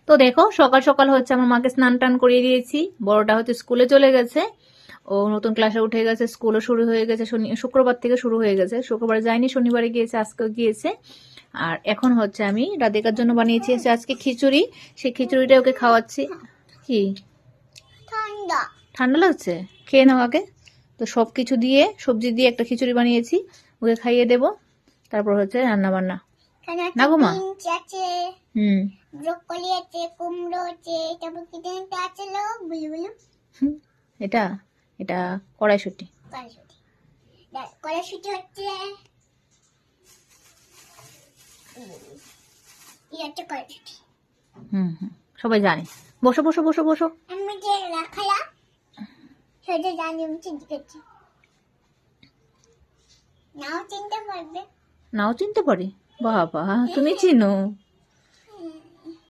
তো দেখো সকাল সকাল হচ্ছে আমার মাকে স্নান টান করিয়ে দিয়েছি। বড়টা হচ্ছে স্কুলে চলে গেছে, ও নতুন ক্লাসে উঠে গেছে, স্কুলও শুরু হয়ে গেছে, শুক্রবার থেকে শুরু হয়ে গেছে। শুক্রবার যায়নি, শনিবারে গিয়েছে, আজকেও গিয়েছে। আর এখন হচ্ছে আমি রাধিকার জন্য বানিয়েছি আজকে খিচুড়ি, সেই খিচুড়িটা ওকে খাওয়াচ্ছি। কি ঠান্ডা ঠান্ডা লাগছে? খেয়ে নাও আগে। তো সব কিছু দিয়ে, সবজি দিয়ে একটা খিচুড়ি বানিয়েছি, ওকে খাইয়ে দেবো, তারপর হচ্ছে রান্না বান্না। না গো মা? বিনস আছে, হুম। ব্রোকলি আছে, কুমড়ো আছে, তারপর কি যেন একটা আছে লো বুলু বুলু হুম, এটা এটা কড়াইশুঁটি। কড়াইশুঁটি। কড়াইশুঁটি হচ্ছে হচ্ছে কড়াইশুঁটি। হুম হুম, সবাই জানে। বসো বসো বসো বসো। আমি যে রাখালাম সেটা জানি, আমি চিনতে করছি। নাও চিনতে পারবে। নাও চিনতে পারি? বাবা, তুমি চিনো?